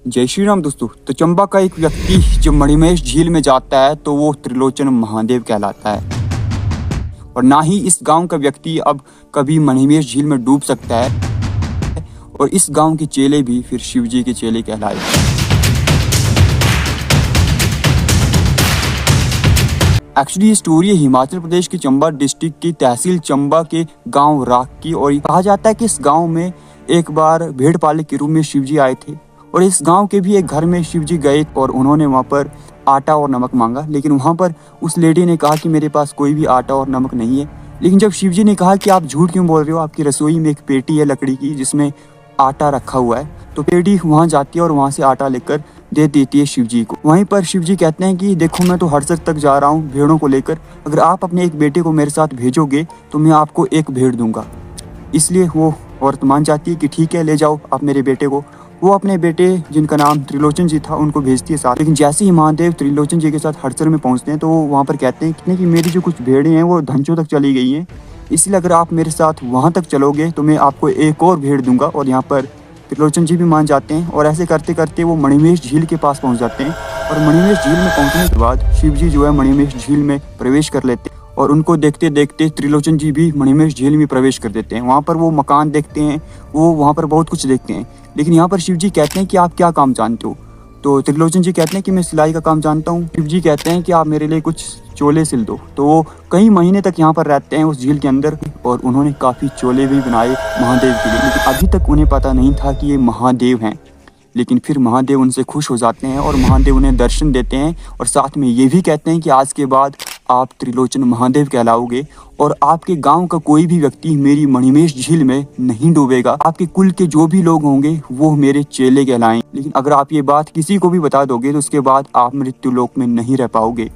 जय श्री राम दोस्तों। तो चंबा का एक व्यक्ति जब मणिमहेश झील में जाता है तो वो त्रिलोचन महादेव कहलाता है और ना ही इस गांव का व्यक्ति अब कभी मणिमहेश झील में डूब सकता है और इस गांव के चेले भी फिर शिव जी के चेले कहलाए। एक्चुअली ये स्टोरी है हिमाचल प्रदेश के चंबा डिस्ट्रिक्ट की तहसील चंबा के गांव राख की और कहा जाता है कि इस गांव में एक बार भेड़ पालक के रूप में शिव जी आए थे और इस गांव के भी एक घर में शिव जी गए और उन्होंने वहां पर आटा और नमक मांगा, लेकिन वहां पर उस लेडी ने कहा कि मेरे पास कोई भी आटा और नमक नहीं है। लेकिन जब शिव जी ने कहा कि आप झूठ क्यों बोल रहे हो, आपकी रसोई में एक पेटी है लकड़ी की जिसमें आटा रखा हुआ है, तो पेटी वहां जाती है और वहां से आटा लेकर दे देती है शिव जी को। वहीं पर शिव जी कहते हैं कि देखो मैं तो हरसक तक जा रहा हूँ भेड़ों को लेकर, अगर आप अपने एक बेटे को मेरे साथ भेजोगे तो मैं आपको एक भेड़ दूंगा। इसलिए वो औरत मान जाती है कि ठीक है ले जाओ आप मेरे बेटे को। वो अपने बेटे जिनका नाम त्रिलोचन जी था उनको भेजती है साथ। लेकिन जैसे ही महादेव त्रिलोचन जी के साथ हड़सर में पहुंचते हैं तो वो वहाँ पर कहते हैं कि मेरी जो कुछ भेड़ें हैं वो धंचों तक चली गई हैं, इसलिए अगर आप मेरे साथ वहाँ तक चलोगे तो मैं आपको एक और भेड़ दूंगा। और यहाँ पर त्रिलोचन जी भी मान जाते हैं और ऐसे करते करते वो मणिमहेश झील के पास पहुँच जाते हैं। और मणिमहेश झील में पहुँचने के बाद शिव जी जो है मणिमहेश झील में प्रवेश कर लेते हैं और उनको देखते देखते त्रिलोचन जी भी मणिमहेश झील में प्रवेश कर देते हैं। वहाँ पर वो मकान देखते हैं, वो वहाँ पर बहुत कुछ देखते हैं। लेकिन यहाँ पर शिव जी कहते हैं कि आप क्या काम जानते हो, तो त्रिलोचन जी कहते हैं कि मैं सिलाई का काम जानता हूँ। शिव जी कहते हैं कि आप मेरे लिए कुछ चोले सिल दो। तो वो कई महीने तक यहाँ पर रहते हैं उस झील के अंदर और उन्होंने काफ़ी चोले भी बनाए महादेव के लिए। लेकिन अभी तक उन्हें पता नहीं था कि ये महादेव हैं। लेकिन फिर महादेव उनसे खुश हो जाते हैं और महादेव उन्हें दर्शन देते हैं और साथ में ये भी कहते हैं कि आज के बाद आप त्रिलोचन महादेव कहलाओगे और आपके गांव का कोई भी व्यक्ति मेरी मणिमहेश झील में नहीं डूबेगा। आपके कुल के जो भी लोग होंगे वो मेरे चेले कहलाएं। लेकिन अगर आप ये बात किसी को भी बता दोगे तो उसके बाद आप मृत्यु लोक में नहीं रह पाओगे।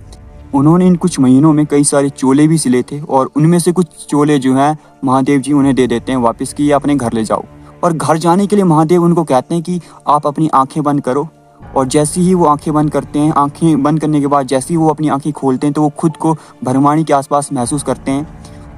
उन्होंने इन कुछ महीनों में कई सारे चोले भी सिले थे और उनमें से कुछ चोले जो हैं महादेव जी उन्हें दे देते हैं वापस कि अपने घर ले जाओ। और घर जाने के लिए महादेव उनको कहते हैं कि आप अपनी आंखें बंद करो। और जैसे ही वो आंखें बंद करते हैं, आंखें बंद करने के बाद जैसे ही वो अपनी आंखें खोलते हैं तो वो खुद को भरमाणी के आसपास महसूस करते हैं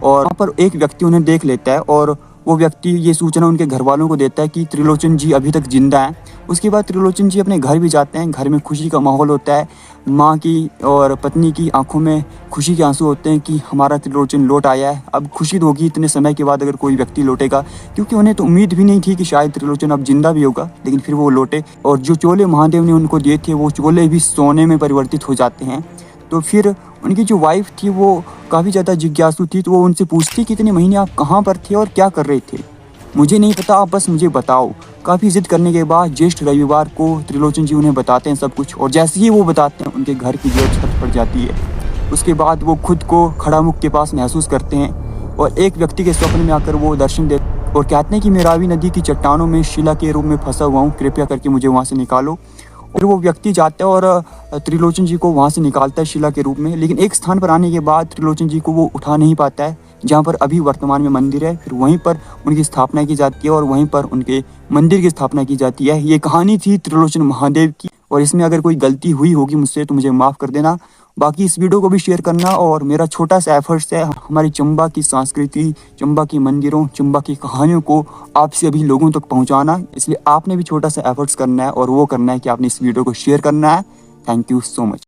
और वहाँ पर एक व्यक्ति उन्हें देख लेता है और वो व्यक्ति ये सूचना उनके घर वालों को देता है कि त्रिलोचन जी अभी तक जिंदा हैं। उसके बाद त्रिलोचन जी अपने घर भी जाते हैं। घर में खुशी का माहौल होता है, माँ की और पत्नी की आंखों में खुशी के आंसू होते हैं कि हमारा त्रिलोचन लौट आया है। अब खुशी होगी इतने समय के बाद अगर कोई व्यक्ति लौटेगा, क्योंकि उन्हें तो उम्मीद भी नहीं थी कि शायद त्रिलोचन अब जिंदा भी होगा। लेकिन फिर वो लौटे और जो चोले महादेव ने उनको दिए थे वो चोले भी सोने में परिवर्तित हो जाते हैं। तो फिर उनकी जो वाइफ थी वो काफ़ी ज़्यादा जिज्ञासु थी, तो वो उनसे पूछती कि इतने महीने आप कहाँ पर थे और क्या कर रहे थे। मुझे नहीं पता, आप बस मुझे बताओ। काफ़ी जिद करने के बाद ज्येष्ठ रविवार को त्रिलोचन जी उन्हें बताते हैं सब कुछ और जैसे ही वो बताते हैं उनके घर की जो छत पड़ जाती है। उसके बाद वो खुद को खड़ा मुख के पास महसूस करते हैं और एक व्यक्ति के स्वप्न में आकर वो दर्शन देते और कहते हैं कि मैं रावी नदी की चट्टानों में शिला के रूप में फंसा हुआ हूँ, कृपया करके मुझे वहाँ से निकालो। और वो व्यक्ति जाता है और त्रिलोचन जी को वहाँ से निकालता है शिला के रूप में। लेकिन एक स्थान पर आने के बाद त्रिलोचन जी को वो उठा नहीं पाता है जहाँ पर अभी वर्तमान में मंदिर है। फिर वहीं पर उनकी स्थापना की जाती है और वहीं पर उनके मंदिर की स्थापना की जाती है। ये कहानी थी त्रिलोचन महादेव की और इसमें अगर कोई गलती हुई होगी मुझसे तो मुझे माफ़ कर देना। बाकी इस वीडियो को भी शेयर करना और मेरा छोटा सा एफर्ट्स है हमारी चंबा की संस्कृति, चंबा की मंदिरों, चंबा की कहानियों को आप सभी लोगों तक पहुंचाना। इसलिए आपने भी छोटा सा एफर्ट्स करना है और वो करना है कि आपने इस वीडियो को शेयर करना है। Thank you so much.